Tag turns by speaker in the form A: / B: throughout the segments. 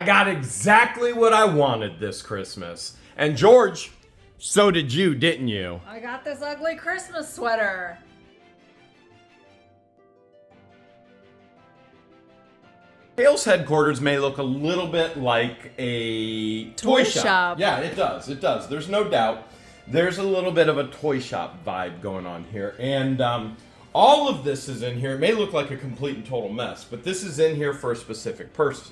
A: got exactly what I wanted this Christmas. And George, so did you, didn't you?
B: I got this ugly Christmas sweater.
A: Hales Headquarters may look a little bit like a toy shop. Yeah, it does. It does. There's no doubt. There's a little bit of a toy shop vibe going on here. And all of this is in here. It may look like a complete and total mess, but this is in here for a specific purpose.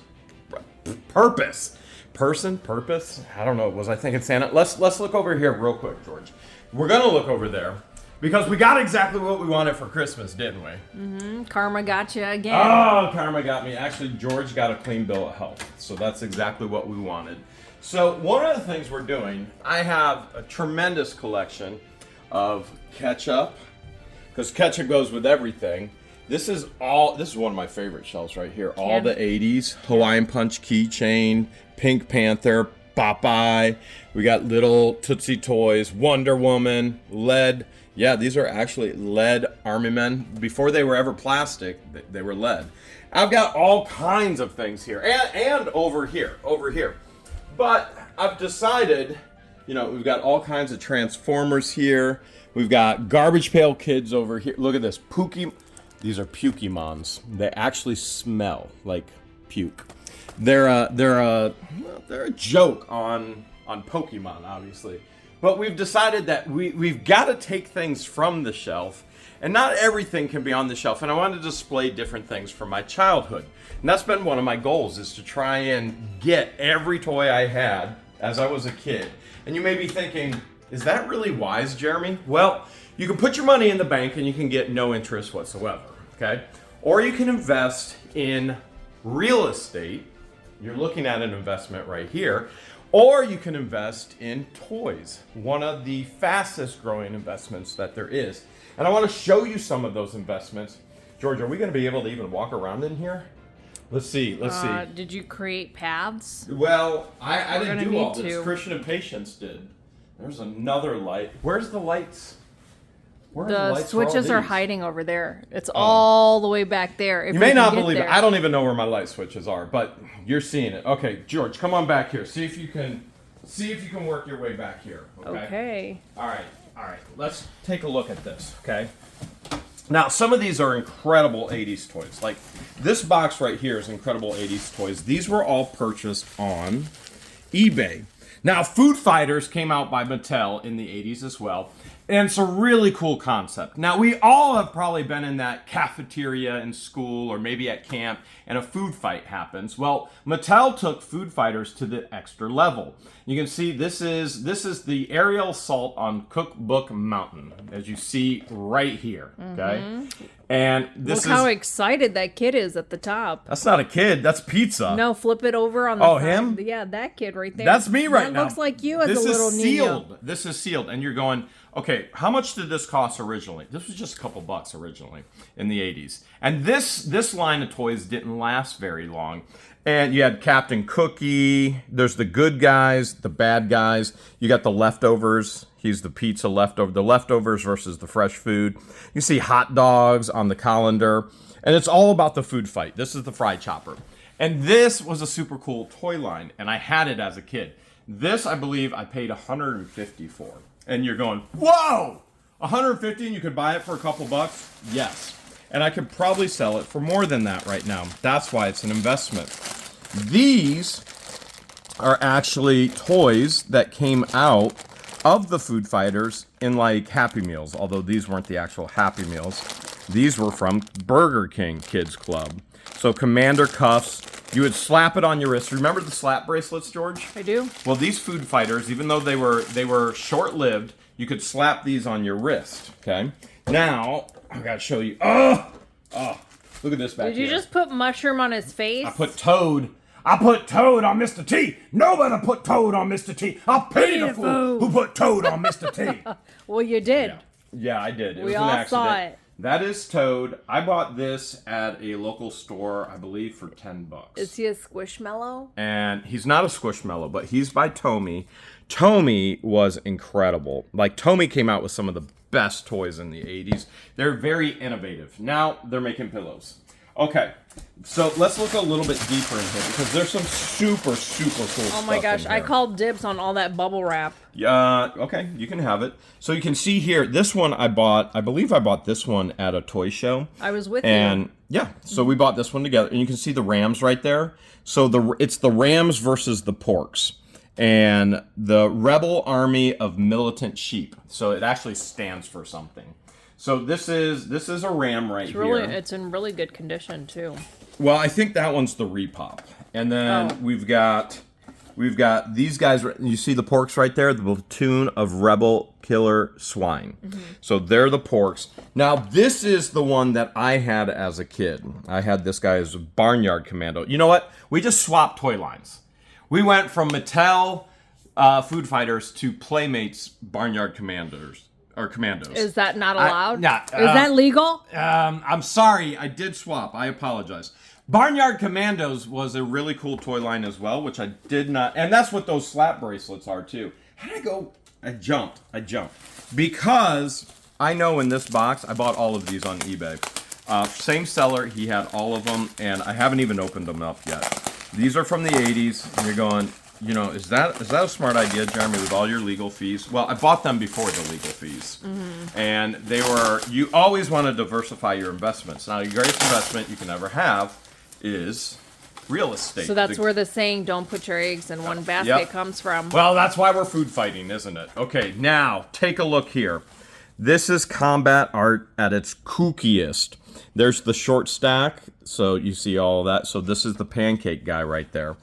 A: Purpose? I don't know. Was I thinking Santa? Let's look over here real quick, George. We're going to look over there. Because we got exactly what we wanted for Christmas, didn't we?
B: Mm-hmm. Karma got you again.
A: Oh, karma got me. Actually, George got a clean bill of health. So that's exactly what we wanted. So one of the things we're doing, I have a tremendous collection of ketchup. Because ketchup goes with everything. This is one of my favorite shelves right here. All the 80s. Hawaiian Punch keychain, Pink Panther, Popeye. We got little Tootsie Toys, Wonder Woman, lead. Yeah, these are actually lead Army Men. Before they were ever plastic, they were lead. I've got all kinds of things here, and over here. But I've decided, we've got all kinds of Transformers here. We've got Garbage Pail Kids over here. Look at this, these are Pukemons. They actually smell like puke. They're a joke on Pokemon, obviously. But we've decided that we've got to take things from the shelf, and not everything can be on the shelf. And I want to display different things from my childhood. And that's been one of my goals, is to try and get every toy I had as I was a kid. And you may be thinking, is that really wise, Jeremy? Well, you can put your money in the bank and you can get no interest whatsoever, okay? Or you can invest in real estate. You're looking at an investment right here. Or you can invest in toys, one of the fastest growing investments that there is. And I want to show you some of those investments. George, are we going to be able to even walk around in here? Let's see.
B: Did you create paths?
A: Well, I didn't do all this. Christian and Patience did. There's another light. Where's the lights?
B: The switches are hiding over there. It's all the way back there.
A: You may not believe it. I don't even know where my light switches are, but you're seeing it. Okay, George, come on back here. See if you can work your way back here.
B: Okay.
A: All right. Let's take a look at this. Okay. Now, some of these are incredible 80s toys. Like this box right here is incredible 80s toys. These were all purchased on eBay. Now, Food Fighters came out by Mattel in the 80s as well. And it's a really cool concept. Now, we all have probably been in that cafeteria in school or maybe at camp and a food fight happens. Well, Mattel took Food Fighters to the extra level. You can see this is the aerial assault on Cookbook Mountain, as you see right here, okay? Mm-hmm. And this
B: Look how excited that kid is at the top.
A: That's not a kid, that's pizza.
B: No, flip it over on the side.
A: Him?
B: Yeah, that kid right there.
A: That's me right now.
B: That looks like you as a little Nino.
A: This is sealed. This is sealed. And you're going, okay, how much did this cost originally? This was just a couple bucks originally in the 80s. And this line of toys didn't last very long. And you had Captain Cookie. There's the good guys, the bad guys. You got the leftovers. He's the pizza leftover. The leftovers versus the fresh food. You see hot dogs on the colander. And it's all about the food fight. This is the fry chopper. And this was a super cool toy line. And I had it as a kid. This, I believe, I paid $150 for. And you're going, whoa! $150 and you could buy it for a couple bucks? Yes. And I could probably sell it for more than that right now. That's why it's an investment. These are actually toys that came out of the Food Fighters in like Happy Meals, although these weren't the actual Happy Meals. These were from Burger King Kids Club. So Commander Cuffs, you would slap it on your wrist. Remember the slap bracelets, George?
B: I do.
A: Well, these Food Fighters, even though they were short-lived, you could slap these on your wrist, okay? Now, I gotta show you. Oh, look at this back here.
B: Did you just put Mushroom on his face?
A: I put Toad on Mr. T. Nobody put Toad on Mr. T. I'll pay the fool who put Toad on Mr. T.
B: Well, you did.
A: Yeah, I did. It was
B: an
A: all
B: accident. Saw it.
A: That is Toad. I bought this at a local store, I believe, for $10.
B: Is he a Squishmallow?
A: And he's not a Squishmallow, but he's by Tomy. Tomy was incredible. Like, Tomy came out with some of the best toys in the 80s. They're very innovative. Now, they're making pillows. Okay. So let's look a little bit deeper in here because there's some super, super cool stuff.
B: Oh my gosh,
A: in
B: I
A: here.
B: called dibs on all that bubble wrap.
A: Yeah, okay, you can have it. So you can see here, this one I believe I bought this one at a toy show.
B: I was with
A: you. Yeah, so we bought this one together, and you can see the Rams right there. So it's the Rams versus the Porks, and the Rebel Army of Militant Sheep. So it actually stands for something. So this is a ram right here.
B: It's in really good condition too.
A: Well, I think that one's the repop. And then we've got these guys. You see the Porks right there, the platoon of Rebel Killer Swine. Mm-hmm. So they're the Porks. Now this is the one that I had as a kid. I had this guy as a Barnyard Commando. You know what? We just swapped toy lines. We went from Mattel Food Fighters to Playmates Barnyard Commandos. Or Commandos.
B: Is that not allowed?
A: Yeah.
B: Is that legal?
A: I'm sorry. I did swap. I apologize. Barnyard Commandos was a really cool toy line as well, which I did not. And that's what those slap bracelets are, too. How did I go? I jumped. Because I know in this box, I bought all of these on eBay. Same seller. He had all of them, and I haven't even opened them up yet. These are from the 80s, and you're going... You know, is that a smart idea, Jeremy, with all your legal fees? Well, I bought them before the legal fees. Mm-hmm. And you always want to diversify your investments. Now, your greatest investment you can ever have is real estate.
B: So that's where the saying, don't put your eggs in one basket comes from.
A: Well, that's why we're food fighting, isn't it? Okay, now, take a look here. This is combat art at its kookiest. There's the short stack, so you see all of that. So this is the pancake guy right there.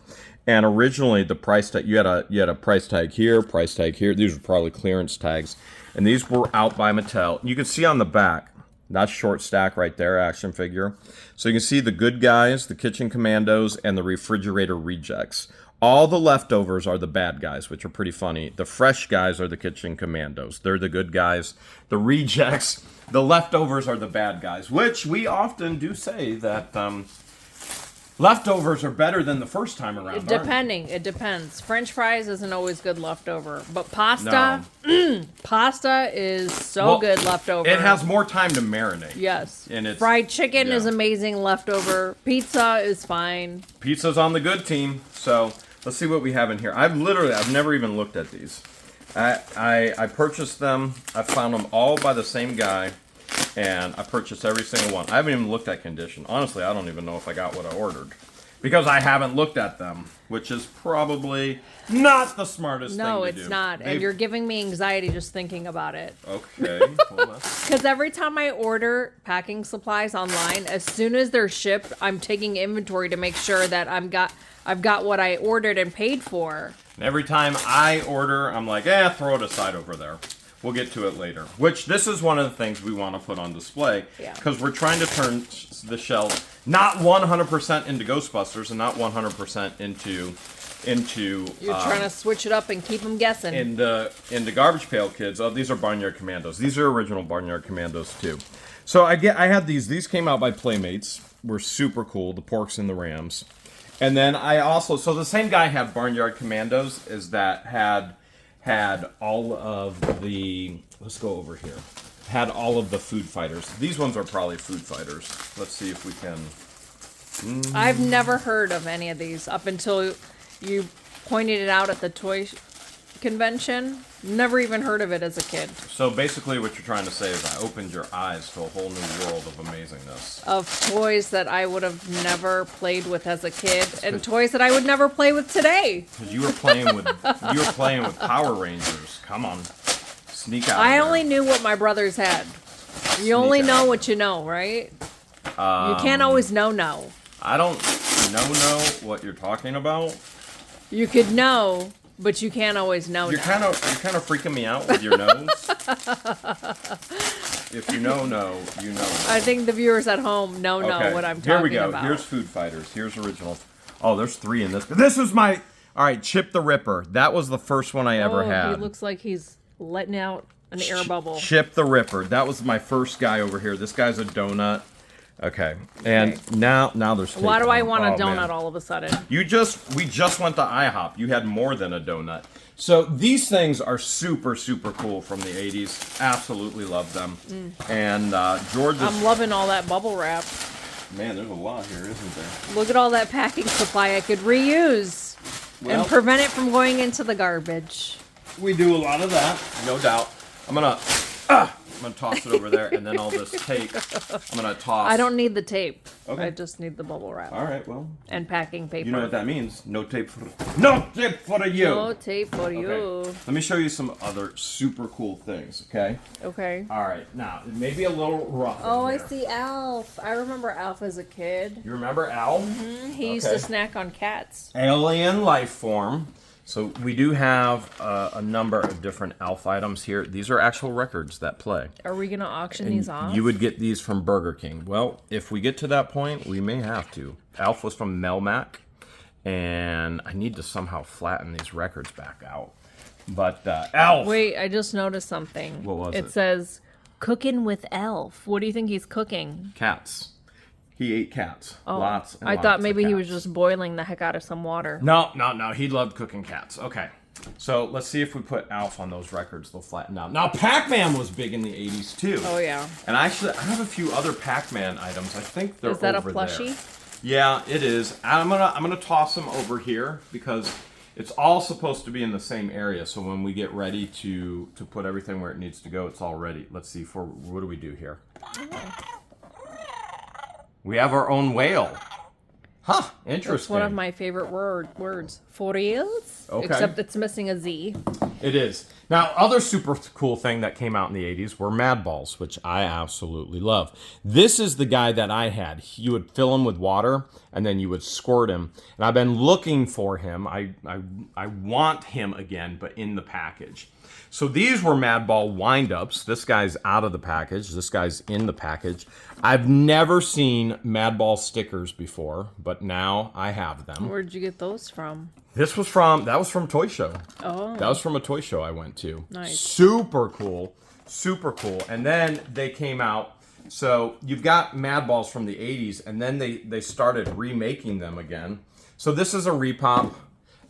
A: And originally, the price tag, you had a price tag here, price tag here. These were probably clearance tags. And these were out by Mattel. You can see on the back, that's short stack right there, action figure. So you can see the good guys, the kitchen commandos, and the refrigerator rejects. All the leftovers are the bad guys, which are pretty funny. The fresh guys are the kitchen commandos. They're the good guys. The rejects, the leftovers are the bad guys, which we often do say that... leftovers are better than the first time around.
B: It depends. French fries isn't always good leftover, but pasta, pasta is so good leftover.
A: It has more time to marinate.
B: Yes.
A: And it's
B: fried chicken is amazing leftover. Pizza is fine.
A: Pizza's on the good team. So let's see what we have in here. I've never even looked at these. I purchased them. I found them all by the same guy. And I purchased every single one. I haven't even looked at condition. Honestly, I don't even know if I got what I ordered. Because I haven't looked at them. Which is probably not the smartest thing to do.
B: No, it's not. And you're giving me anxiety just thinking about it.
A: Okay.
B: Because every time I order packing supplies online, as soon as they're shipped, I'm taking inventory to make sure that I've got what I ordered and paid for.
A: And every time I order, I'm like, throw it aside over there. We'll get to it later. Which, this is one of the things we want to put on display. Because we're trying to turn the shelf not 100% into Ghostbusters and not 100% into...
B: You're trying to switch it up and keep them guessing.
A: Into Garbage Pail Kids. Oh, these are Barnyard Commandos. These are original Barnyard Commandos, too. So I had these. These came out by Playmates. Were super cool. The Porks and the Rams. And then I also... So the same guy had Barnyard Commandos as that had all of the, let's go over here, had all of the Food Fighters. These ones are probably Food Fighters. Let's see if we can...
B: I've never heard of any of these up until you pointed it out at the toy convention. Never even heard of it as a kid.
A: So basically what you're trying to say is I opened your eyes to a whole new world of amazingness.
B: Of toys that I would have never played with as a kid, and toys that I would never play with today.
A: Because you were playing with Power Rangers. Come on. Sneak out.
B: I only knew what my brothers had. You only know what you know, right? You can't always know.
A: I don't know what you're talking about.
B: You could know, but you can't always know.
A: You're kind of freaking me out with your nose. If you know, you know.
B: I think the viewers at home know what I'm talking about.
A: Here we go. Here's Food Fighters. Here's original. Oh, there's 3 in this. This was my... All right, Chip the Ripper. That was the first one I ever had.
B: He looks like he's letting out an air bubble.
A: Chip the Ripper. That was my first guy over here. This guy's a donut. Okay, and now there's...
B: Why do I want a donut all of a sudden?
A: We just went to IHOP. You had more than a donut. So these things are super, super cool from the 80s. Absolutely love them. And George is...
B: I'm loving all that bubble wrap.
A: Man, there's a lot here, isn't there?
B: Look at all that packing supply I could reuse and prevent it from going into the garbage.
A: We do a lot of that, no doubt. I'm gonna toss it over there, and then all this tape, I'm gonna toss.
B: I don't need the tape.
A: Okay.
B: I just need the bubble wrap.
A: All right, well.
B: And packing paper.
A: You know what that means? No tape for you.
B: No tape for you.
A: Okay. Let me show you some other super cool things, okay?
B: Okay.
A: All right, now, it may be a little rough.
B: Oh,
A: in
B: I
A: here.
B: see Alf. I remember Alf as a kid.
A: You remember Al?
B: He used to snack on cats.
A: Alien life form. So we do have a number of different Alf items here. These are actual records that play.
B: Are we going to auction these off?
A: You would get these from Burger King. Well, if we get to that point, we may have to. Alf was from Melmac, and I need to somehow flatten these records back out. But Alf!
B: Wait, I just noticed something.
A: What was it?
B: It says, cooking with Elf. What do you think he's cooking?
A: Cats. He ate cats.
B: Oh,
A: Lots and
B: I
A: lots
B: thought
A: of
B: maybe he was
A: cats.
B: just boiling the heck out of some water.
A: No. He loved cooking cats. Okay. So let's see if we put Alf on those records. They'll flatten out. Now, Pac-Man was big in the 80s, too.
B: Oh, yeah.
A: And actually, I have a few other Pac-Man items. I think they're over there.
B: Is that a plushie?
A: Yeah, it is. I'm gonna toss them over here because it's all supposed to be in the same area. So when we get ready to put everything where it needs to go, it's all ready. Let's see. What do we do here? We have our own whale. Huh, interesting.
B: That's one of my favorite words. For reals?
A: Okay.
B: Except it's missing a Z.
A: It is. Now, other super cool thing that came out in the 80s were Mad Balls, which I absolutely love. This is the guy that I had. You would fill him with water, and then you would squirt him. And I've been looking for him. I want him again, but in the package. So these were Mad Ball wind-ups. This guy's out of the package. This guy's in the package. I've never seen Mad Ball stickers before, but now I have them.
B: Where'd you get those from?
A: That was from Toy Show.
B: Oh.
A: That was from a toy show I went to.
B: Nice.
A: Super cool. And then they came out. So you've got Mad Balls from the 80s, and then they started remaking them again. So this is a repop.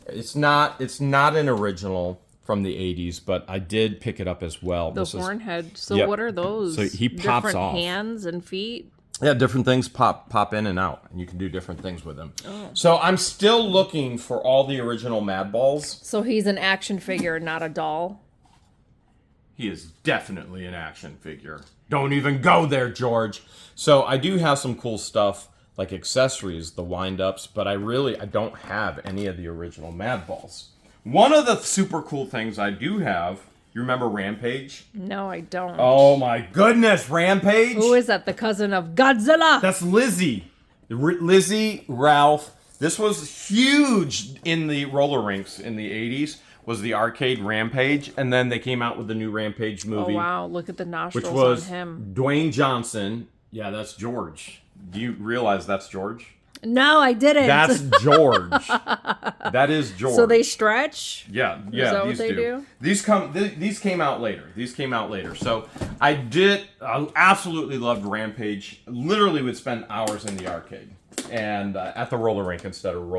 A: It's not an original from the 80s, but I did pick it up as well.
B: The horn head. So
A: Yep.
B: what are those?
A: So he pops
B: Different
A: off.
B: hands and feet?
A: Yeah, different things pop in and out, and you can do different things with them. Oh. So I'm still looking for all the original Mad Balls.
B: So he's an action figure, not a doll?
A: He is definitely an action figure. Don't even go there, George. So I do have some cool stuff, like accessories, the wind-ups, but I don't have any of the original Mad Balls. One of the super cool things I do have, you remember Rampage?
B: No, I don't.
A: Oh my goodness, Rampage!
B: Who is that? The cousin of Godzilla?
A: That's Lizzie. Lizzie, Ralph. This was huge in the roller rinks in the 80s, was the arcade Rampage, and then they came out with the new Rampage movie.
B: Oh, wow. Look at the nostrils
A: which was
B: on him.
A: Dwayne Johnson. Yeah, that's George. Do you realize that's George?
B: No, I didn't.
A: That's George. That is George.
B: So they stretch?
A: Yeah.
B: Is that
A: These
B: what they do?
A: These came out later. So I absolutely loved Rampage. Literally would spend hours in the arcade and at the roller rink instead of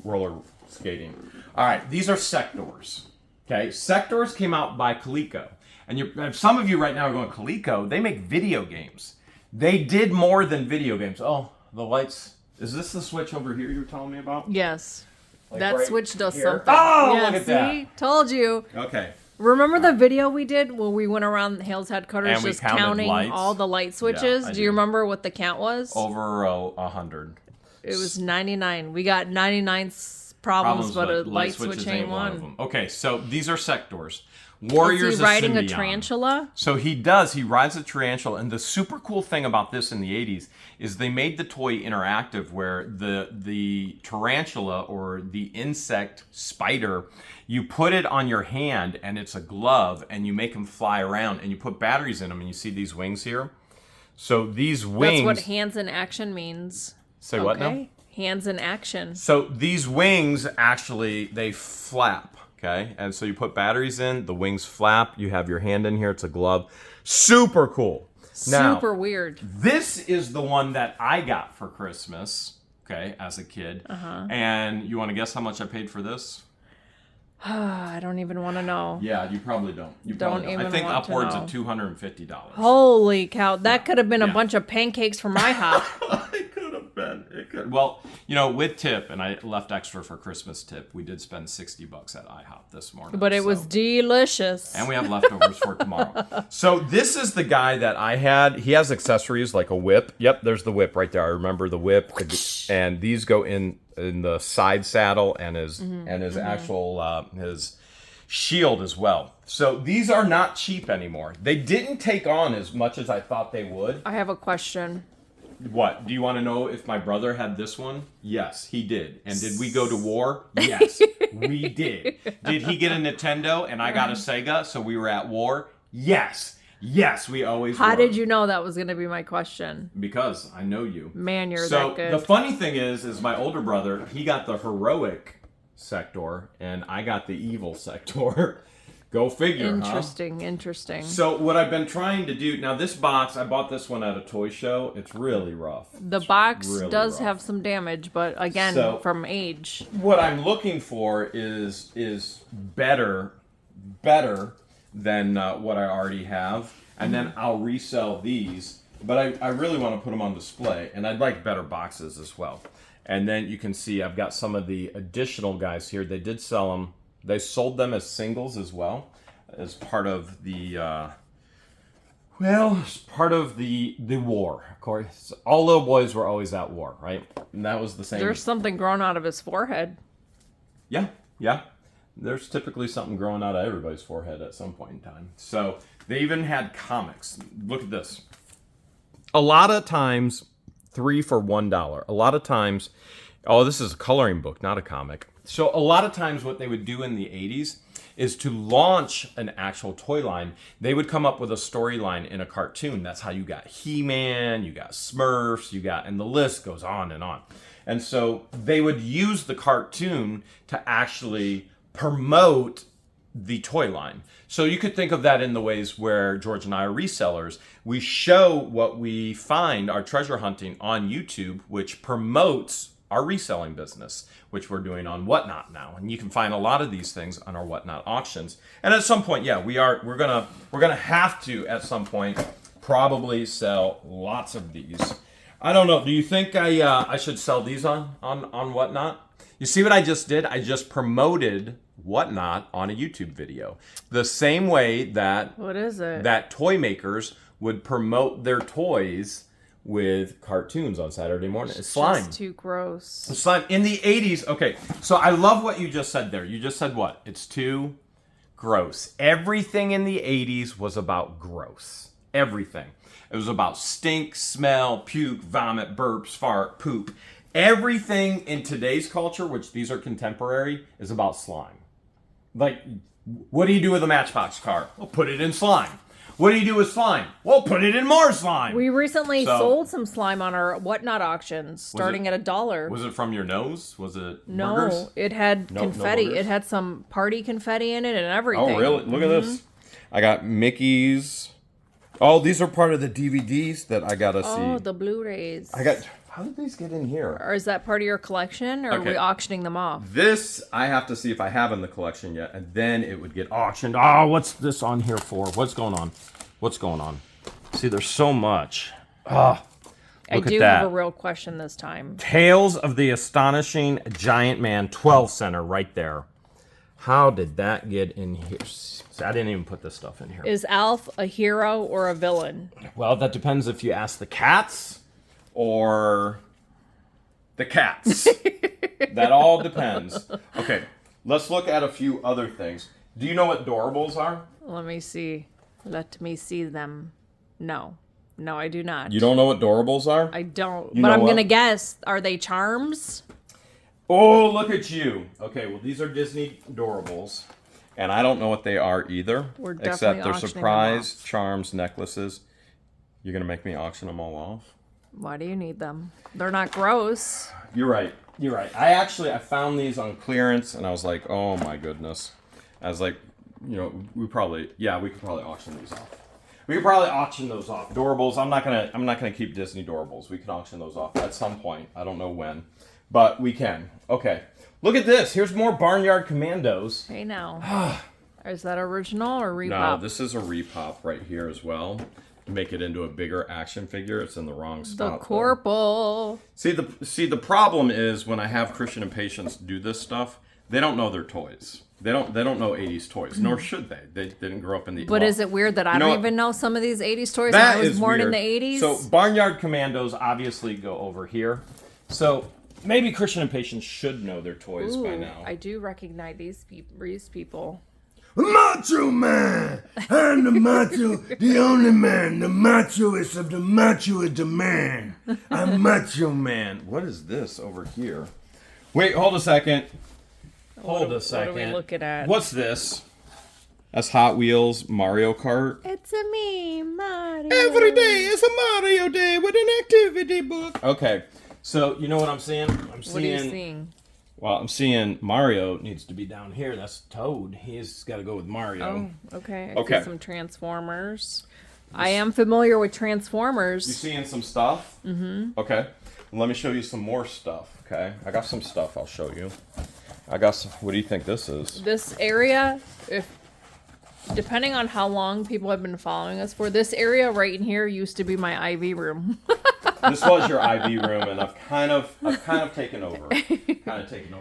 A: roller skating. All right, these are Sectors. Okay, Sectors came out by Coleco, and some of you right now are going, Coleco? They make video games. They did more than video games. Oh, the lights. Is this the switch over here you were telling me about?
B: Yes.
A: Like
B: that
A: right
B: switch does
A: here?
B: something.
A: Oh,
B: yeah,
A: look at
B: see?
A: that.
B: Told you.
A: Okay.
B: Remember the video we did where we went around Hales Headquarters
A: And we
B: just
A: counted
B: counting
A: lights?
B: all the light switches?
A: I
B: do
A: do.
B: you remember what the count was?
A: Over 100.
B: It was 99. We got 99 problems, but a light switch
A: switches
B: ain't
A: one of
B: one.
A: them. Okay, so these are Sectors.
B: Is
A: Warriors
B: he riding
A: of
B: a
A: Symbion.
B: tarantula?
A: So he does. He rides a tarantula, and the super cool thing about this in the 80s is they made the toy interactive, where the tarantula or the insect spider, you put it on your hand, and it's a glove, and you make them fly around, and you put batteries in them, and you see these wings here. So these wings.
B: That's what hands in action means.
A: Say what now?
B: Hands in action.
A: So these wings actually they flap. Okay, and so you put batteries in, the wings flap, you have your hand in here, it's a glove. Super cool. Now,
B: Super weird.
A: this is the one that I got for Christmas, okay, as a kid. And you want to guess how much I paid for this?
B: I don't even want to know.
A: Yeah, you probably don't. You
B: Don't
A: probably
B: even
A: I think
B: want to
A: upwards
B: know.
A: of $250.
B: Holy cow. That could have been a
A: Yeah.
B: bunch of pancakes from IHOP.
A: It could $300. Well, you know, with tip, and I left extra for Christmas tip, we did spend $60 at IHOP this morning.
B: But it was delicious.
A: And we have leftovers for tomorrow. So this is the guy that I had. He has accessories like a whip. Yep, there's the whip right there. I remember the whip. And these go in the side saddle and his actual his shield as well. So these are not cheap anymore. They didn't take on as much as I thought they would.
B: I have a question.
A: What? Do you want to know if my brother had this one? Yes, he did. And did we go to war? Yes, we did. Did he get a Nintendo and I got a Sega, so we were at war? Yes. Yes, we always were.
B: How did you know that was going to be my question?
A: Because I know you.
B: Man, you're
A: so
B: that good.
A: The funny thing is my older brother, he got the heroic sector and I got the evil sector. Go figure,
B: Interesting.
A: So what I've been trying to do, now this box, I bought this one at a toy show. It's really rough.
B: The box does have some damage, but again, from age.
A: What I'm looking for is better than what I already have. And then I'll resell these. But I really want to put them on display. And I'd like better boxes as well. And then you can see I've got some of the additional guys here. They did sell them. They sold them as singles as well, as part of the, as part of the war. Of course, all little boys were always at war, right? And that was the same.
B: There's something growing out of his forehead.
A: Yeah. There's typically something growing out of everybody's forehead at some point in time. So they even had comics. Look at this. A lot of times, 3 for $1. A lot of times, this is a coloring book, not a comic. So a lot of times what they would do in the 80s is to launch an actual toy line, they would come up with a storyline in a cartoon. That's how you got He-Man, you got Smurfs, and the list goes on and on. And so they would use the cartoon to actually promote the toy line. So you could think of that in the ways where George and I are resellers. We show what we find, our treasure hunting on YouTube, which promotes our reselling business, which we're doing on Whatnot now, and you can find a lot of these things on our Whatnot auctions. And at some point, we're gonna have to at some point probably sell lots of these. I don't know. Do you think I should sell these on Whatnot? You see what I just did? I just promoted Whatnot on a YouTube video, the same way that that toy makers would promote their toys with cartoons on Saturday morning. It's slime.
B: Just too gross.
A: Slime. In the 80s, okay, so I love what you just said there. You just said what? It's too gross. Everything in the 80s was about gross. Everything. It was about stink, smell, puke, vomit, burps, fart, poop. Everything in today's culture, which these are contemporary, is about slime. Like, what do you do with a Matchbox car? Well, put it in slime. What do you do with slime? Well, put it in more slime.
B: We recently sold some slime on our Whatnot auctions, starting at $1.
A: Was it from your nose? Was it
B: No,
A: burgers?
B: it had confetti.
A: No,
B: it had some party confetti in it and everything.
A: Oh, really? Look at this. I got Mickey's. Oh, these are part of the DVDs that I gotta see.
B: Oh, the Blu-rays.
A: How did these get in here?
B: Or is that part of your collection, or are we auctioning them off?
A: This, I have to see if I have in the collection yet, and then it would get auctioned. Oh, what's this on here for? What's going on? See, there's so much. I
B: do have a real question this time.
A: Tales of the Astonishing Giant Man 12 center right there. How did that get in here? See, I didn't even put this stuff in here.
B: Is Alf a hero or a villain?
A: Well, that depends if you ask the cats or the cats. That all depends. Okay, let's look at a few other things. Do you know what Doorables are?
B: Let me see. Let me see them. No, I do not.
A: You don't know what Doorables are?
B: I don't. But I'm going to guess. Are they charms?
A: Oh, look at you. Okay, well, these are Disney Doorables. And I don't know what they are either.
B: We're definitely
A: except they're
B: auctioning
A: surprise
B: them off.
A: charms, necklaces. You're going to make me auction them all off?
B: Why do you need them? They're not gross.
A: You're right. I found these on clearance, and I was like, oh my goodness. I was like, we could probably auction these off. We could probably auction those off. Doorables, I'm not gonna keep Disney Doorables. We can auction those off at some point. I don't know when, but we can. Okay, look at this. Here's more Barnyard Commandos.
B: Hey now, is that original or repop?
A: No, this is a repop right here as well. make it into a bigger action figure. It's in the wrong
B: The
A: spot.
B: corporal.
A: See the problem is when I have Christian and patients do this stuff, they don't know their toys. They don't know 80s toys, nor should they. They didn't grow up in the.
B: But is it weird that I don't even know some of these 80s toys?
A: That
B: I was
A: is
B: born in
A: weird.
B: the 80s.
A: So Barnyard Commandos obviously go over here. So maybe Christian and patients should know their toys by now.
B: I do recognize these people.
C: Macho Man! I'm the macho, the only man, the machoest of the machoest man. I'm Macho Man.
A: What is this over here? Wait, hold a second. Hold a second.
B: What are we looking at?
A: What's this? That's Hot Wheels Mario Kart.
B: It's a me, Mario.
A: Every day is a Mario day with an activity book. Okay, so you know what I'm seeing?
B: What are you seeing?
A: Well, I'm seeing Mario needs to be down here. That's Toad. He's got to go with Mario.
B: Oh, okay. I
A: Okay.
B: see some Transformers. I am familiar with Transformers.
A: You seeing some stuff? Mm-hmm. Okay. Let me show you some more stuff. Okay. I got some stuff I'll show you. I got some. What do you think this is?
B: This area, depending on how long people have been following us for, this area right in here used to be my IV room.
A: This was your IV room, and I've kind of taken over.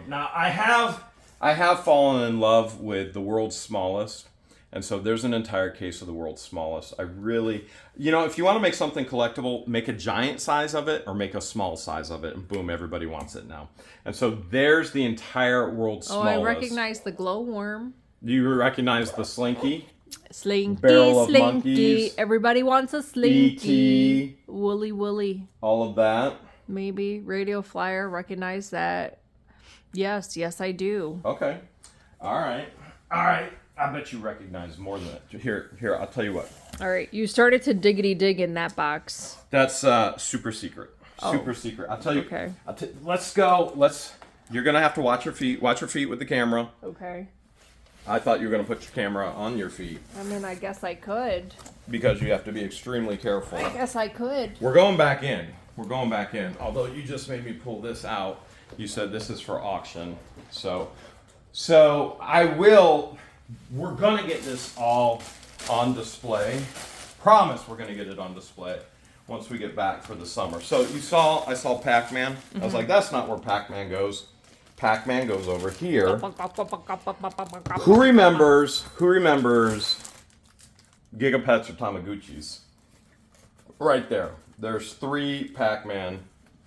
A: Now I have fallen in love with the world's smallest, and so there's an entire case of the world's smallest. I really, if you want to make something collectible, make a giant size of it or make a small size of it, and boom, everybody wants it now. And so there's the entire world's smallest.
B: Oh, I recognize the glowworm.
A: Do you recognize the Slinky?
B: Slinky,
A: Barrel of
B: Slinky.
A: monkeys.
B: Everybody wants a Slinky.
A: E.T.
B: Wooly.
A: All of that.
B: Maybe. Radio Flyer, recognize that. Yes, I do.
A: Okay. All right. I bet you recognize more than that. Here, I'll tell you what.
B: All right, you started to diggity dig in that box.
A: That's super secret. Super secret. I'll tell you.
B: Okay.
A: Let's go. You're going to have to watch your feet. Watch your feet with the camera.
B: Okay.
A: I thought you were going to put your camera on your feet.
B: I mean, I guess I could.
A: Because you have to be extremely careful.
B: I guess I could.
A: We're going back in. Although you just made me pull this out. You said this is for auction. So we're going to get this all on display. Promise we're going to get it on display once we get back for the summer. So I saw Pac-Man.
B: Mm-hmm.
A: I was like, that's not where Pac-Man goes. Pac-Man goes over here. Who remembers Gigapets or Tamaguchis? Right there. There's 3 Pac-Man.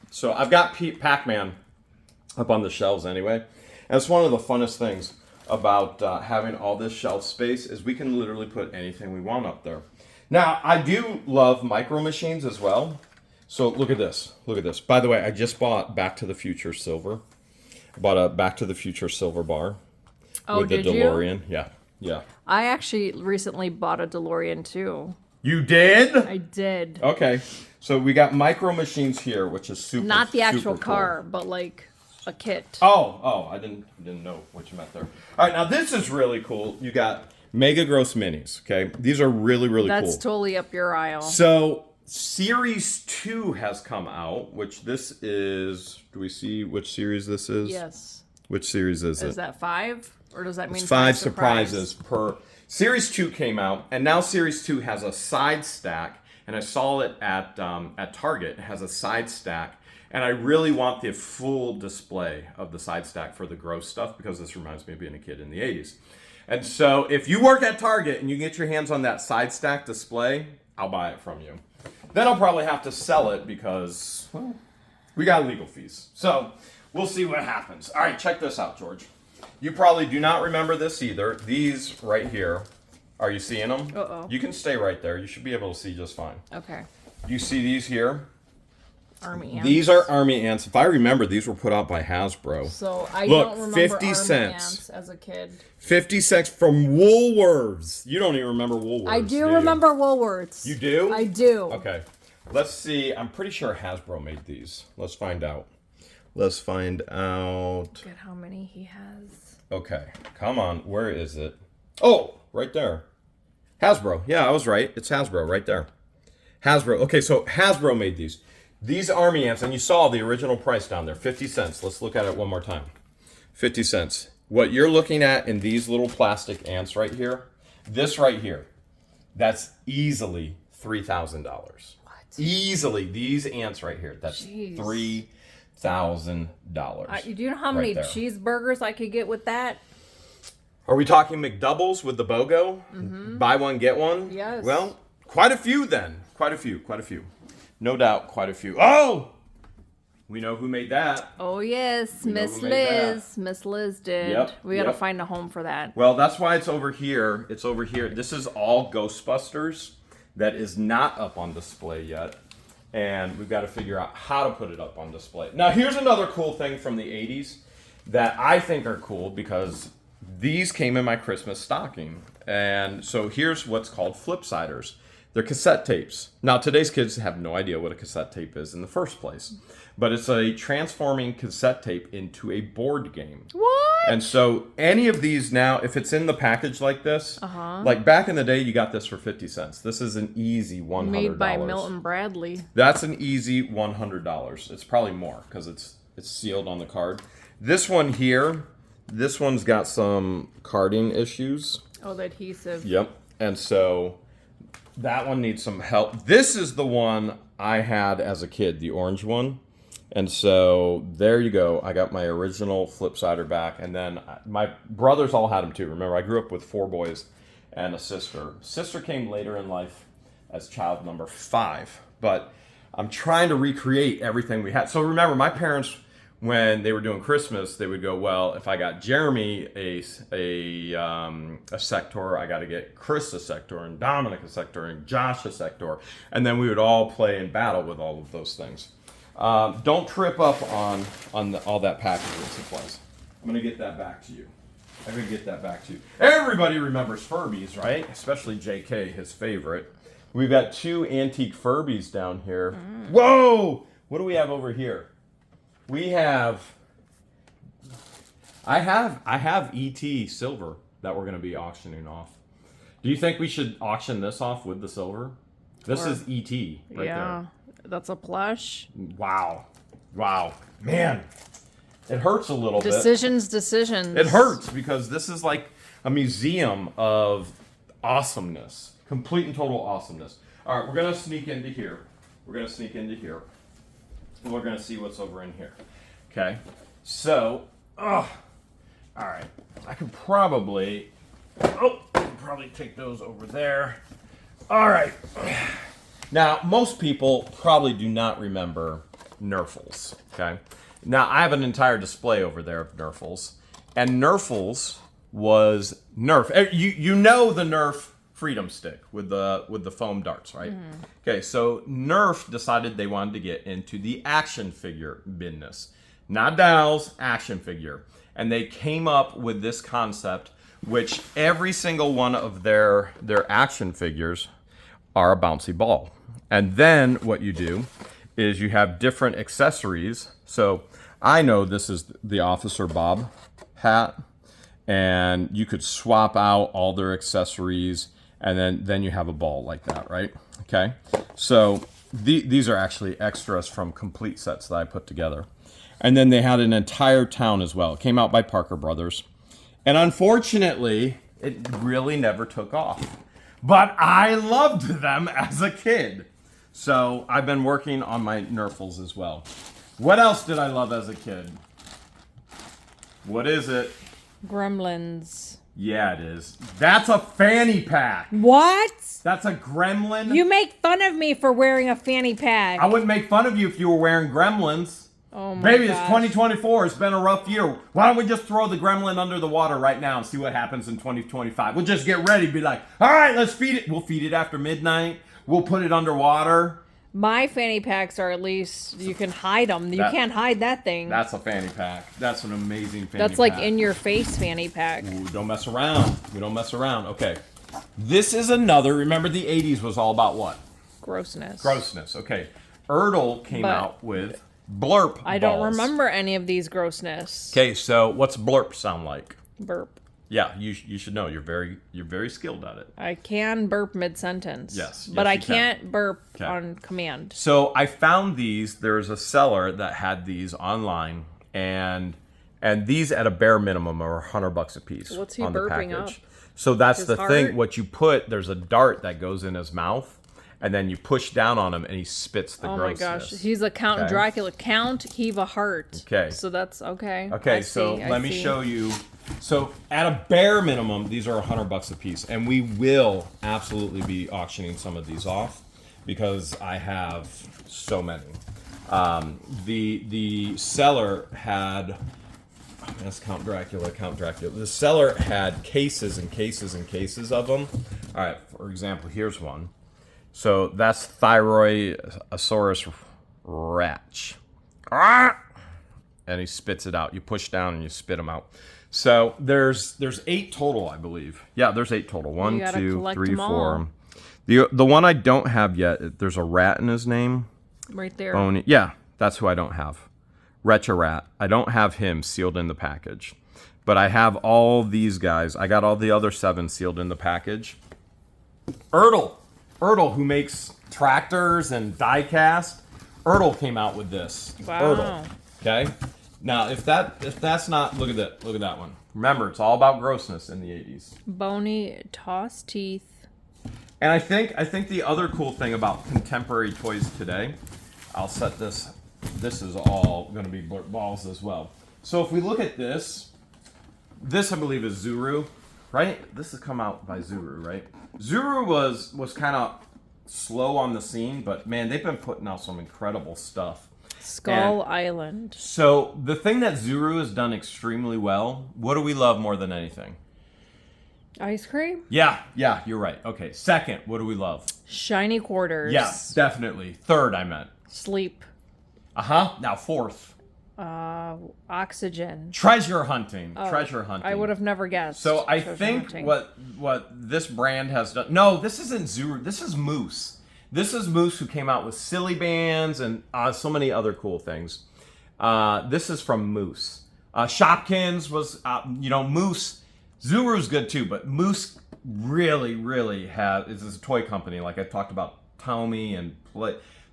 A: So I've got Pac-Man up on the shelves anyway. And it's one of the funnest things about having all this shelf space is we can literally put anything we want up there. Now, I do love micro machines as well. So look at this. By the way, I just bought Back to the Future Silver. I bought a Back to the Future Silver bar with the DeLorean. You? Yeah.
B: I actually recently bought a DeLorean too.
A: You did?
B: I did.
A: Okay. So we got micro machines here, which is super.
B: Not the actual
A: super
B: car,
A: cool.
B: but like a kit.
A: Oh, I didn't know what you meant there. All right, now this is really cool. You got Mega Gross Minis. Okay, these are really cool.
B: That's totally up your aisle.
A: So Series 2 has come out, which this is. Do we see which series this is?
B: Yes.
A: Which series is it?
B: Is that 5, or does that mean
A: It's 5 surprises per. Series 2 came out, and now Series 2 has a side stack, and I saw it at Target. It has a side stack, and I really want the full display of the side stack for the gross stuff because this reminds me of being a kid in the 80s. And so if you work at Target and you get your hands on that side stack display, I'll buy it from you. Then I'll probably have to sell it because, well, we got legal fees. So we'll see what happens. All right, check this out, George. You probably do not remember this either. These right here. Are you seeing them?
B: Uh-oh.
A: You can stay right there. You should be able to see just fine.
B: Okay.
A: You see these here?
B: Army ants.
A: These are Army ants. If I remember, these were put out by Hasbro.
B: So I
A: Look,
B: don't remember
A: 50
B: Army
A: cents.
B: ants as a kid.
A: 50 cents from Woolworths. You don't even remember Woolworths.
B: I do remember Woolworths.
A: You do?
B: I do.
A: Okay. Let's see. I'm pretty sure Hasbro made these. Let's find out. Let's find out.
B: Look at how many he has.
A: Okay. Come on. Where is it? Oh, right there. Hasbro. Yeah, I was right. It's Hasbro right there. Hasbro. Okay, so Hasbro made these. These Army ants, and you saw the original price down there, 50 cents. Let's look at it one more time. 50 cents. What you're looking at in these little plastic ants right here, this right here, that's easily $3,000. What? Easily, these ants right here. That's $3,000.
B: Do you know how many cheeseburgers I could get with that?
A: Are we talking McDoubles with the BOGO? Mm-hmm. Buy one, get one?
B: Yes.
A: Well, quite a few then. Quite a few. No doubt, quite a few. Oh! We know who made that.
B: Oh, yes. Miss Liz. Miss Liz did.
A: Yep.
B: We got to find a home for that.
A: Well, that's why it's over here. It's over here. This is all Ghostbusters that is not up on display yet. And we've got to figure out how to put it up on display. Now, here's another cool thing from the 80s that I think are cool because these came in my Christmas stocking. And so here's what's called flipsiders. They're cassette tapes. Now, today's kids have no idea what a cassette tape is in the first place. But it's a transforming cassette tape into a board game.
B: What?
A: And so any of these now, if it's in the package like this, like back in the day, you got this for 50 cents. This is an easy $100.
B: Made by Milton Bradley.
A: That's an easy $100. It's probably more because it's sealed on the card. This one here, this one's got some carding issues.
B: Oh, the adhesive.
A: Yep. And so that one needs some help. This is the one I had as a kid, the orange one. And so there you go. I got my original flipsider back. And then my brothers all had them too. Remember, I grew up with 4 boys and a sister. Sister came later in life as child number 5. But I'm trying to recreate everything we had. So remember, my parents, when they were doing Christmas, they would go, well, if I got Jeremy a sector, I got to get Chris a sector, and Dominic a sector, and Josh a sector. And then we would all play in battle with all of those things. Don't trip up on all that packaging supplies. I'm going to get that back to you. Everybody remembers Furbies, right? Especially JK, his favorite. We've got 2 antique Furbies down here. Whoa! What do we have over here? We have... I have ET silver that we're going to be auctioning off. Do you think we should auction this off with the silver? This is ET right there.
B: That's a plush.
A: Wow. Man, it hurts a little bit.
B: Decisions.
A: It hurts because this is like a museum of awesomeness. Complete and total awesomeness. All right, we're going to sneak into here. And we're going to see what's over in here. Okay. So, all right. I could probably take those over there. All right. Now, most people probably do not remember Nerfles, okay? Now, I have an entire display over there of Nerfles, and Nerfles was Nerf. You know the Nerf Freedom Stick with the foam darts, right? Mm-hmm. Okay, so Nerf decided they wanted to get into the action figure business. Not dolls, action figure. And they came up with this concept, which every single one of their action figures are a bouncy ball. And then what you do is you have different accessories. So I know this is the Officer Bob hat, and you could swap out all their accessories, and then you have a ball like that, right? Okay. So these are actually extras from complete sets that I put together. And then they had an entire town as well. It came out by Parker Brothers. And unfortunately, it really never took off. But I loved them as a kid. So I've been working on my Nerfles as well. What else did I love as a kid? What is it?
B: Gremlins.
A: Yeah, it is. That's a fanny pack.
B: What?
A: That's a gremlin.
B: You make fun of me for wearing a fanny pack.
A: I wouldn't make fun of you if you were wearing gremlins.
B: Oh my
A: Baby,
B: gosh.
A: It's 2024. It's been a rough year. Why don't we just throw the gremlin under the water right now and see what happens in 2025? We'll just get ready. Be like, all right, let's feed it. We'll feed it after midnight. We'll put it underwater.
B: My fanny packs are at least, you can hide them. You can't hide that thing.
A: That's a fanny pack. That's an amazing fanny pack.
B: That's like in your face fanny pack.
A: Ooh, don't mess around. We don't mess around. Okay. This is another, remember the 80s was all about what?
B: Grossness.
A: Okay. Erdl came out with blurp
B: I don't
A: balls.
B: remember any of these grossness.
A: Okay, so what's blurp sound like?
B: Burp.
A: Yeah, you should know. You're very skilled at it.
B: I can burp mid-sentence.
A: Yes,
B: but
A: you
B: I can't burp
A: Okay.
B: on command.
A: So I found these. There's a seller that had these online, and these at a bare minimum are $100 a piece.
B: What's he
A: on the
B: burping
A: package.
B: up?
A: So that's
B: His
A: the
B: heart?
A: thing. What you put, there's a dart that goes in his mouth, and then you push down on him, and he spits the grossness.
B: Oh my gosh, he's a Count
A: Okay.
B: Dracula. Count, heave a heart.
A: Okay.
B: So that's okay.
A: Okay, so let me show you. So at a bare minimum, these are $100 a piece, and we will absolutely be auctioning some of these off because I have so many. The seller had. That's Count Dracula. The seller had cases and cases and cases of them. All right, for example, here's one. So that's Thyroidosaurus ratch. And he spits it out. You push down and you spit them out. So there's 8 total, I believe. Yeah, there's 8 total. 1, 2, 3, 4. The one I don't have yet, there's a rat in his name.
B: Right there.
A: Bony. Yeah, that's who I don't have. Retrorat. I don't have him sealed in the package. But I have all these guys. I got all the other 7 sealed in the package. Ertl, who makes tractors and die-cast. Ertl came out with this.
B: Wow.
A: Ertl. Okay? Now, if that's not, look at that one. Remember, it's all about grossness in the 80s.
B: Bony, tossed teeth.
A: And I think the other cool thing about contemporary toys today, I'll set this. This is all going to be balls as well. So if we look at this I believe is Zuru, right? This has come out by Zuru, right? Zuru was kind of slow on the scene, but man, they've been putting out some incredible stuff.
B: Skull Island.
A: So the thing that Zuru has done extremely well, what do we love more than anything?
B: Ice cream?
A: Yeah, you're right. Okay, second, what do we love?
B: Shiny quarters.
A: Yeah, definitely. Third, I meant.
B: Sleep.
A: Now fourth.
B: Oxygen.
A: Treasure hunting. Treasure hunting.
B: I would have never guessed.
A: So I
B: treasure
A: think
B: hunting.
A: what this brand has done. No, this isn't Zuru. This is Moose. This is Moose, who came out with Silly Bands and so many other cool things. This is from Moose. Shopkins was, Moose. Zuru's good too, but Moose really is a toy company. Like I talked about, Tommy and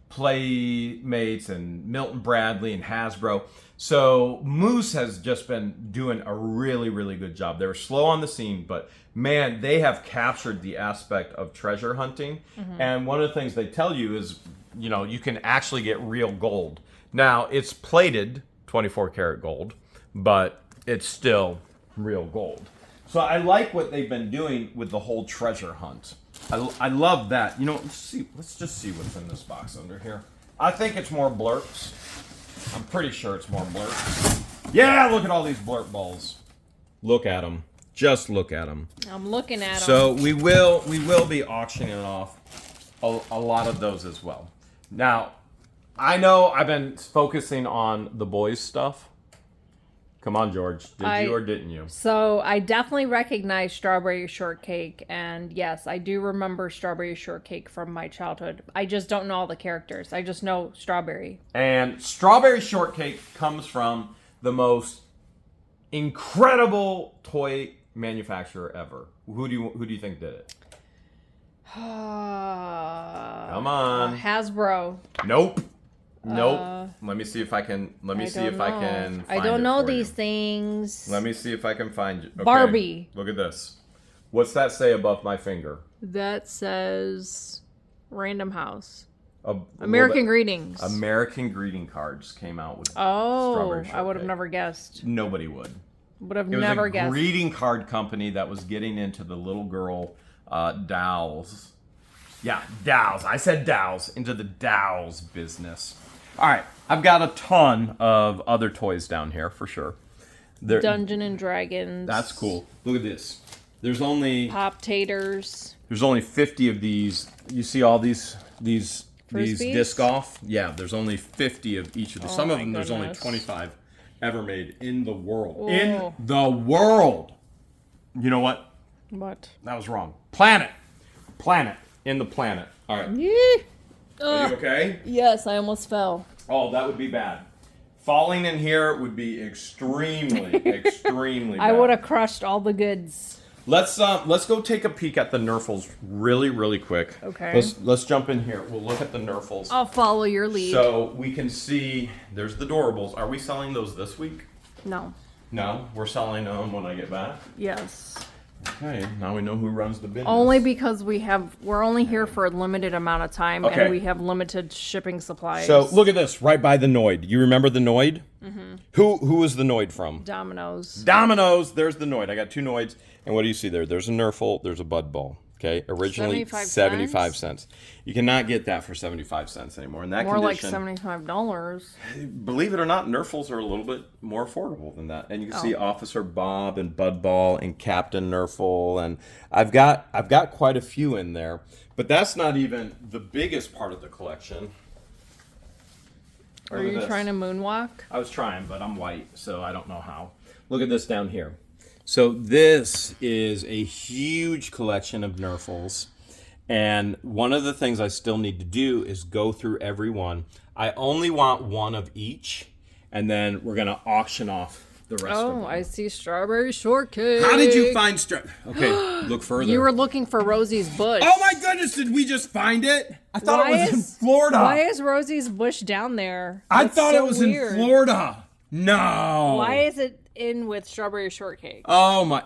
A: Playmates and Milton Bradley and Hasbro. So Moose has just been doing a really good job. They were slow on the scene, but man, they have captured the aspect of treasure hunting. Mm-hmm. And one of the things they tell you is, you can actually get real gold. Now, it's plated 24 karat gold, but it's still real gold. So I like what they've been doing with the whole treasure hunt. I love that. Let's just see what's in this box under here. I think it's more blurps. I'm pretty sure it's more blurps. Yeah, look at all these blurp balls. Look at them. Just look at them.
B: I'm looking at them.
A: So we will be auctioning off a lot of those as well. Now, I know I've been focusing on the boys' stuff. Come on, George. Did you or didn't you?
B: So I definitely recognize strawberry shortcake, and yes, I do remember strawberry shortcake from my childhood. I just don't know all the characters. I just know strawberry.
A: And strawberry shortcake comes from the most incredible toy manufacturer ever. Who do you think did it? Come on.
B: Hasbro.
A: Nope. Let me see if I can. Find
B: I don't
A: it
B: know
A: for
B: these
A: you.
B: things.
A: Let me see if I can find you. Okay,
B: Barbie.
A: Look at this. What's that say above my finger?
B: That says Random House.
A: American
B: American Greetings.
A: American greeting cards came out with.
B: Oh,
A: strawberry
B: I would have
A: shortcake.
B: never guessed.
A: Nobody would.
B: Would have
A: It was
B: never
A: a
B: guessed.
A: greeting card company that was getting into the little girl dowels. Yeah, dowels. I said dowels. Into the dowels business. All right, I've got a ton of other toys down here for sure.
B: Dungeon and Dragons.
A: That's cool. Look at this. There's only
B: Pop-Taters.
A: 50 of these. You see all these
B: Frisbees?
A: disc golf? Yeah, there's only 50 of each of these. Some of them there's only
B: goodness.
A: 25 ever made in the world.
B: Whoa.
A: In the world. You know what?
B: What?
A: That was wrong. Planet. In the planet. All right.
B: Yee.
A: Are you okay?
B: Yes, I almost fell.
A: Oh, that would be bad. Falling in here would be extremely bad.
B: I would have crushed all the goods.
A: Let's go take a peek at the Nerfles really quick.
B: Okay.
A: Let's jump in here. We'll look at the Nerfles.
B: I'll follow your lead.
A: So we can see there's the Doorables. Are we selling those this week?
B: No.
A: No, we're selling them when I get back.
B: Yes.
A: Okay, now we know who runs the business.
B: Only because we're only here for a limited amount of time,
A: Okay.
B: and we have limited shipping supplies.
A: So look at this, right by the Noid. You remember the Noid? Mm-hmm. Who was the Noid from?
B: Domino's.
A: Domino's. There's the Noid. I got 2 Noids. And what do you see there? There's a Nerful. There's a Bud Ball. Okay, originally 75 cents. You cannot get that for 75 cents anymore. In that
B: More like
A: condition,
B: $75.
A: believe it or not, Nerfuls are a little bit more affordable than that. And you can see Officer Bob and Bud Ball and Captain Nerful, and I've got quite a few in there. But that's not even the biggest part of the collection.
B: Are you trying to moonwalk?
A: I was trying, but I'm white, so I don't know how. Look at this down here. So this is a huge collection of Nerfuls. And one of the things I still need to do is go through every one. I only want one of each, and then we're going to auction off the rest of them.
B: Oh, I see strawberry shortcake.
A: How did you find Okay, look further.
B: You were looking for Rosie's bush.
A: Oh my goodness, did we just find it? I thought it was in Florida.
B: Why is Rosie's bush down there?
A: I
B: That's
A: thought
B: so
A: it was
B: weird.
A: in Florida. No.
B: Why is it in with strawberry shortcake?
A: Oh my.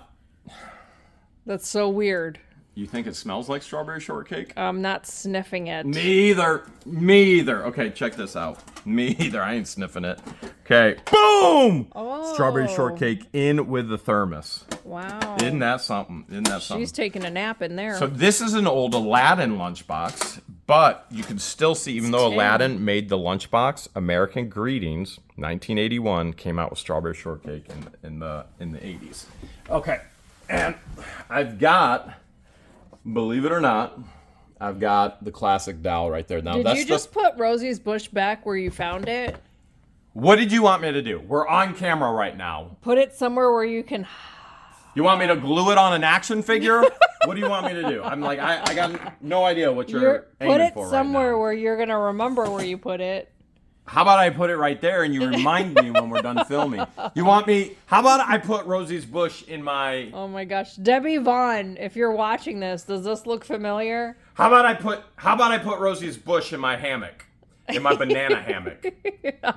B: That's so weird.
A: You think it smells like strawberry shortcake?
B: I'm not sniffing it.
A: Me either. Okay, check this out. Me either. I ain't sniffing it. Okay, boom!
B: Oh.
A: Strawberry shortcake in with the thermos.
B: Wow.
A: Isn't that something?
B: She's taking a nap in there.
A: So this is an old Aladdin lunchbox, but you can still see, even though Aladdin made the lunchbox, American Greetings, 1981, came out with strawberry shortcake in the 80s. Okay, and I've got, believe it or not, I've got the classic doll right there. Now,
B: Did you just put Rosie's bush back where you found it?
A: What did you want me to do? We're on camera right now.
B: Put it somewhere where you can...
A: You want me to glue it on an action figure? What do you want me to do? I'm like, I got no idea what you're aiming
B: put it
A: for
B: somewhere
A: right now.
B: where you're going to remember where you put it.
A: How about I put it right there and you remind me when we're done filming? You want me, how about I put Rosie's bush in my...
B: Oh my gosh. Debbie Vaughn, if you're watching this, does this look familiar?
A: How about I put Rosie's bush in my hammock? In my banana hammock.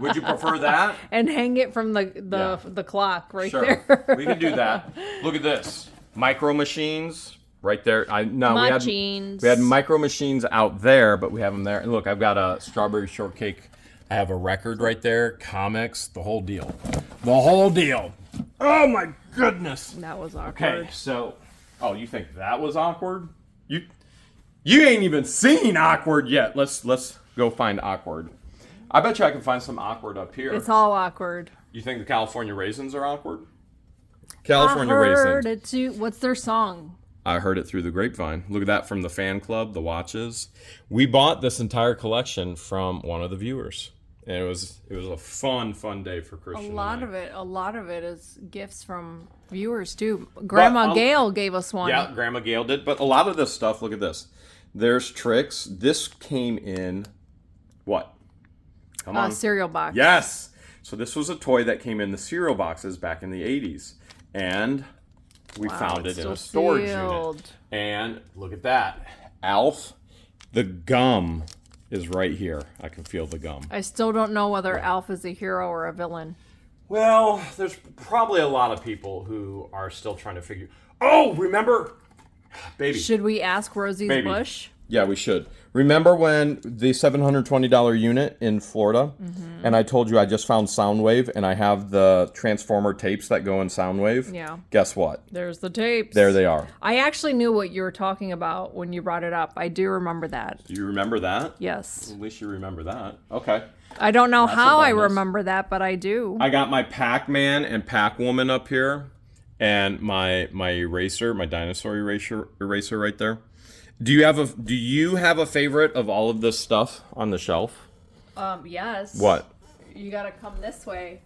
A: Would you prefer that?
B: And hang it from the clock right
A: Sure.
B: there.
A: We can do that. Look at this. Micro Machines right there. We had Micro Machines out there, but we have them there. And look, I've got a strawberry shortcake. I have a record right there, comics, the whole deal. The whole deal. Oh my goodness.
B: That was awkward.
A: Okay, so you think that was awkward? You ain't even seen awkward yet. Let's go find awkward. I bet you I can find some awkward up here.
B: It's all awkward.
A: You think the California raisins are awkward? California
B: I heard
A: raisins.
B: it too. What's their song?
A: I heard it through the grapevine. Look at that from the fan club, the watches. We bought this entire collection from one of the viewers. And it was a fun day for Christian.
B: A lot of it is gifts from viewers too. Grandma Gail gave us one.
A: Yeah, Grandma Gail did. But a lot of this stuff, look at this. There's tricks. This came in what? Come on.
B: Cereal box.
A: Yes. So this was a toy that came in the cereal boxes back in the 80s. And we found it in a storage unit. And look at that. Alf, the gum is right here. I can feel the gum.
B: I still don't know whether Alf is a hero or a villain.
A: Well, there's probably a lot of people who are still trying to figure... Oh, remember... Baby.
B: Should we ask Rosie's bush?
A: Yeah, we should. Remember when the $720 unit in Florida, and I told you I just found Soundwave, and I have the Transformer tapes that go in Soundwave?
B: Yeah.
A: Guess what?
B: There's the tapes.
A: There they are.
B: I actually knew what you were talking about when you brought it up. I do remember that.
A: Do you remember that?
B: Yes.
A: At least you remember that. Okay.
B: I don't know how I
A: bonus.
B: remember that, but I do.
A: I got my Pac-Man and Pac-Woman up here, and my eraser, my dinosaur eraser right there. Do you have a favorite of all of this stuff on the shelf?
B: Yes.
A: What?
B: You gotta come this way.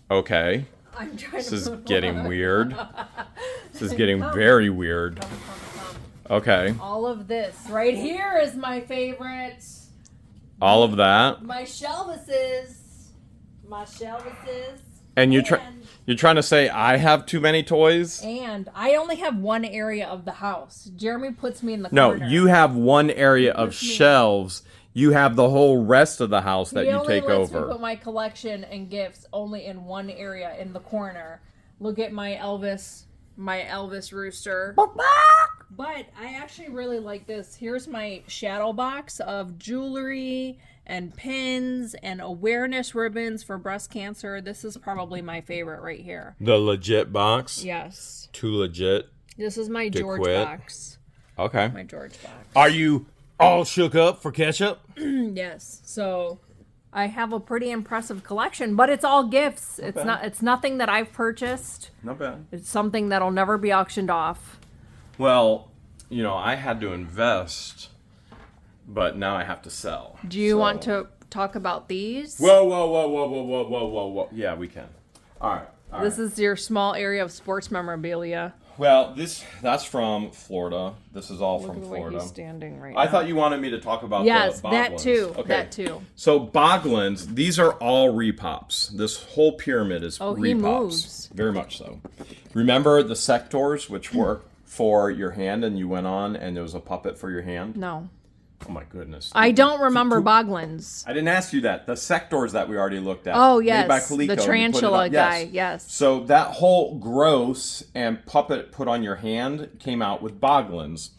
A: Okay.
B: I'm trying
A: This
B: to
A: is
B: move
A: getting
B: on.
A: weird. This is getting very weird.
B: Come.
A: Okay.
B: All of this right here is my favorite.
A: All of that.
B: My shelvises. My shelvises.
A: And you're trying to say I have too many toys?
B: And I only have one area of the house. Jeremy puts me in the
A: No,
B: corner.
A: you have one area of shelves. You have the whole rest of the house that you take
B: He only lets
A: over.
B: me put my collection and gifts only in one area in the corner. Look at my Elvis rooster. But I actually really like this. Here's my shadow box of jewelry and pins and awareness ribbons for breast cancer. This is probably my favorite right here.
A: The legit box?
B: Yes.
A: Too legit.
B: This is my George
A: quit.
B: box.
A: Okay.
B: My George box.
A: Are you all shook up for ketchup?
B: Yes. So I have a pretty impressive collection, but it's all gifts. It's nothing that I've purchased.
A: Not bad.
B: It's something that'll never be auctioned off.
A: Well, you know, I had to invest, but now I have to sell.
B: Do you want to talk about these?
A: Whoa. Yeah, we can. All right.
B: This is your small area of sports memorabilia.
A: Well, that's from Florida. This is all
B: Look
A: from
B: at the way
A: Florida.
B: he's standing right
A: I
B: now.
A: thought you wanted me to talk about
B: Yes,
A: the
B: that
A: Boglins.
B: too.
A: Okay.
B: That too.
A: So Boglins, these are all repops. This whole pyramid is repops.
B: He moves.
A: Very much so. Remember the sectors, which were for your hand, and you went on, and there was a puppet for your hand?
B: No.
A: Oh my goodness.
B: I don't remember Boglins.
A: I didn't ask you that. The sectors that we already looked at.
B: Oh,
A: made
B: yes.
A: by Coleco,
B: The
A: you put it
B: tarantula
A: on-
B: guy, yes.
A: So that whole gross and puppet put on your hand came out with Boglins.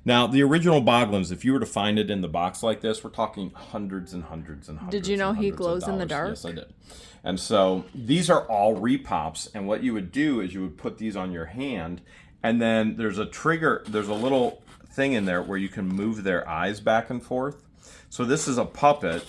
A: Now, the original Boglins, if you were to find it in the box like this, we're talking hundreds and hundreds and hundreds.
B: Did you know
A: and
B: he
A: hundreds of
B: glows in the
A: dollars.
B: dark?
A: Yes, I did. And so these are all repops. And what you would do is you would put these on your hand, and then there's a trigger, there's a little thing in there where you can move their eyes back and forth. So this is a puppet,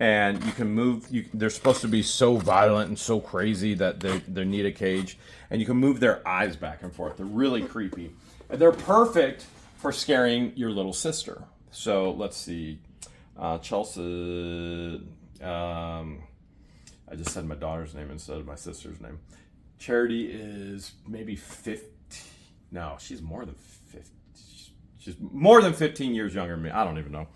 A: and you can move. They're supposed to be so violent and so crazy that they need a cage, and you can move their eyes back and forth. They're really creepy. And they're perfect for scaring your little sister. So let's see, Chelsea. I just said my daughter's name instead of my sister's name. Charity is maybe 50. No, she's more than 50. She's more than 15 years younger than me. I don't even know.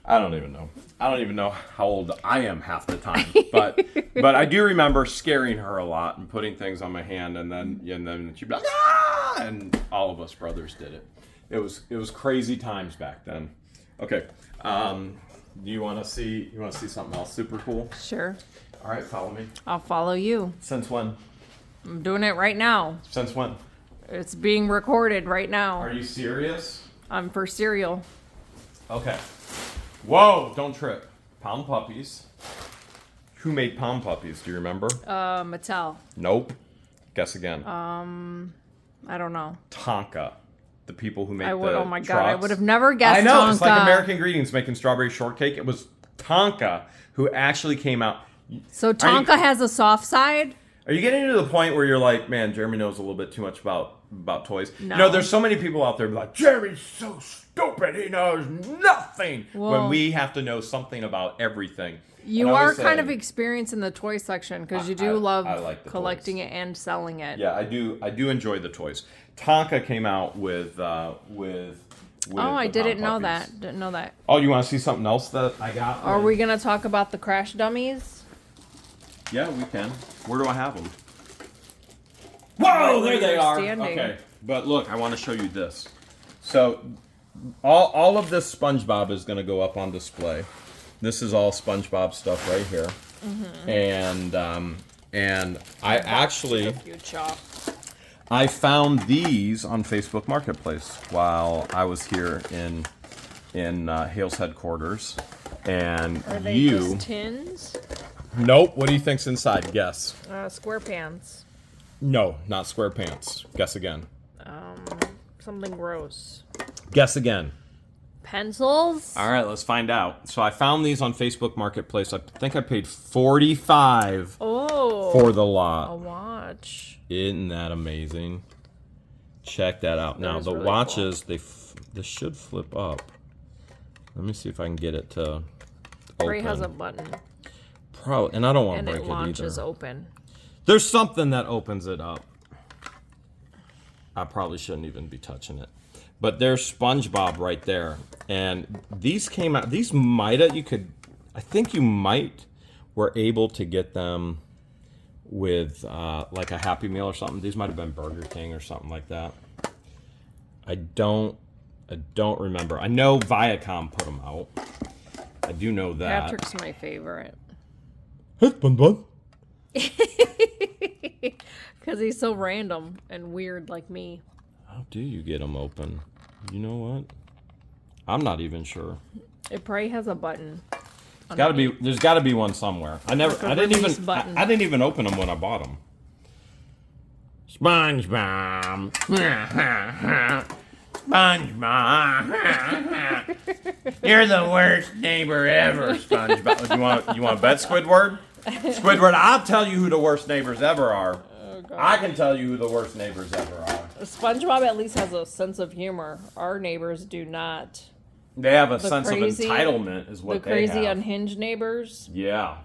A: I don't even know how old I am half the time. But I do remember scaring her a lot and putting things on my hand, and then she'd be like, ah! And all of us brothers did it. It was crazy times back then. Okay. Do you want to see something else super cool?
B: Sure.
A: All right, follow me.
B: I'll follow you.
A: Since when?
B: I'm doing it right now.
A: Since when?
B: It's being recorded right now.
A: Are you serious?
B: I'm for cereal.
A: Okay. Whoa, don't trip. Pound puppies. Who made pound puppies? Do you remember?
B: Mattel.
A: Nope. Guess again.
B: I don't know.
A: Tonka. The people who make
B: Oh my
A: the
B: god, I
A: trucks.
B: would have never guessed
A: I know,
B: Tonka.
A: it's like American Greetings making strawberry shortcake. It was Tonka who actually came out.
B: So Tonka has a soft side?
A: Are you getting to the point where you're like, man, Jeremy knows a little bit too much about toys?
B: No.
A: You know, there's so many people out there who are like, Jeremy's so stupid, he knows nothing.
B: Whoa.
A: When we have to know something about everything.
B: You
A: And I
B: are
A: always
B: kind
A: say-
B: of experienced in the toy section because you do
A: I
B: love
A: like the
B: collecting
A: toys.
B: it and selling it.
A: Yeah, I do enjoy the toys. Tonka came out with
B: Oh,
A: the
B: I didn't
A: Pound
B: know
A: Puppies.
B: that. Didn't know that.
A: Oh, you want to see something else that I got?
B: Are we going to talk about the crash dummies?
A: Yeah, we can. Where do I have them? Whoa, there they
B: you're
A: are.
B: standing.
A: Okay, but look, I want to show you this. So, all of this SpongeBob is going to go up on display. This is all SpongeBob stuff right here, and I actually
B: You chop.
A: I found these on Facebook Marketplace while I was here in Hales Headquarters, and
B: Are they
A: you.
B: just tins?
A: Nope. What do you think's inside? Guess.
B: Square pants.
A: No, not square pants. Guess again.
B: Something gross.
A: Guess again.
B: Pencils?
A: All right, let's find out. So I found these on Facebook Marketplace. I think I paid $45
B: Oh.
A: for the
B: A
A: lot.
B: watch.
A: Isn't that amazing? Check that out. Now
B: is
A: the
B: really
A: watches, they should flip up. Let me see if I can get it to
B: Ray
A: open.
B: has a button
A: Probably, and I don't want
B: and
A: to break
B: it
A: it
B: launches
A: either.
B: open.
A: There's something that opens it up. I probably shouldn't even be touching it. But there's SpongeBob right there. And these came out, these I think you might were able to get them with like a Happy Meal or something. These might have been Burger King or something like that. I don't remember. I know Viacom put them out. I do know that.
B: Patrick's my favorite.
A: Hey, SpongeBob.
B: Because he's so random and weird like me.
A: How do you get them open? You know what? I'm not even sure.
B: It probably has a button.
A: There's got to be one somewhere. I didn't even open them when I bought them. SpongeBob. SpongeBob. You're the worst neighbor ever, SpongeBob. You want to bet, Squidward? Squidward, I'll tell you who the worst neighbors ever are.
B: Oh, God.
A: I can tell you who the worst neighbors ever are.
B: SpongeBob at least has a sense of humor. Our neighbors do not.
A: They have a sense of entitlement, is what
B: the
A: they have.
B: crazy unhinged neighbors.
A: Yeah.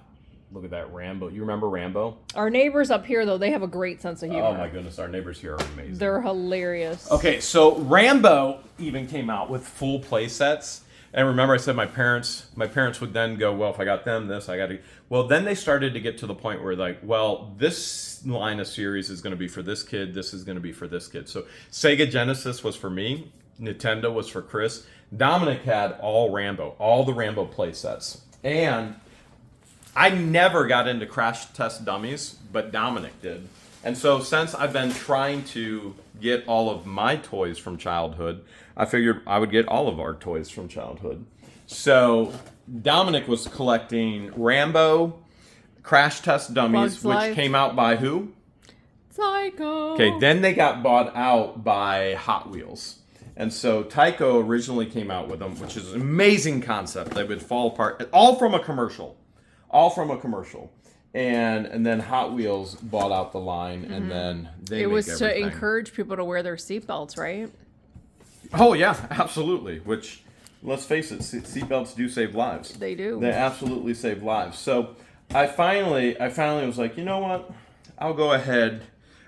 A: Look at that Rambo. You remember Rambo?
B: Our neighbors up here, though, they have a great sense of humor.
A: Oh my goodness, our neighbors here are amazing.
B: They're hilarious.
A: Okay, so Rambo even came out with full play sets. And remember I said my parents would then go, well, if I got them this, I got to... Well, then they started to get to the point where like, well, this line of series is going to be for this kid, this is going to be for this kid. So Sega Genesis was for me, Nintendo was for Chris. Dominic had all the Rambo play sets. And I never got into Crash Test Dummies, but Dominic did. And so since I've been trying to get all of my toys from childhood, I figured I would get all of our toys from childhood. So Dominic was collecting Rambo, Crash Test Dummies,
B: Bugs
A: which
B: Life.
A: came out by who?
B: Psycho.
A: Okay, then they got bought out by Hot Wheels. And so Tyco originally came out with them, which is an amazing concept. They would fall apart, all from a commercial. And then Hot Wheels bought out the line, and then
B: It was to encourage people to wear their seatbelts, right?
A: Oh yeah, absolutely. Which, let's face it, seatbelts do save lives.
B: They do.
A: They absolutely save lives. So I finally was like, you know what? I'll go ahead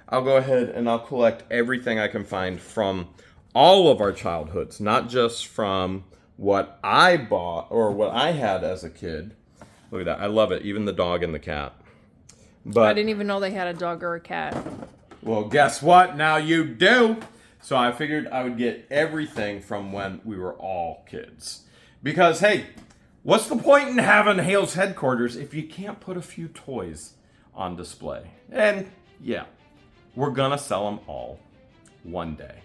A: and I'll collect everything I can find from all of our childhoods, not just from what I bought or what I had as a kid. Look at that. I love it. Even the dog and the cat. But
B: I didn't even know they had a dog or a cat.
A: well, guess what? Now you do. So I figured I would get everything from when we were all kids. Because, hey, what's the point in having Hales Headquarters if you can't put a few toys on display? And, yeah, we're going to sell them all one day.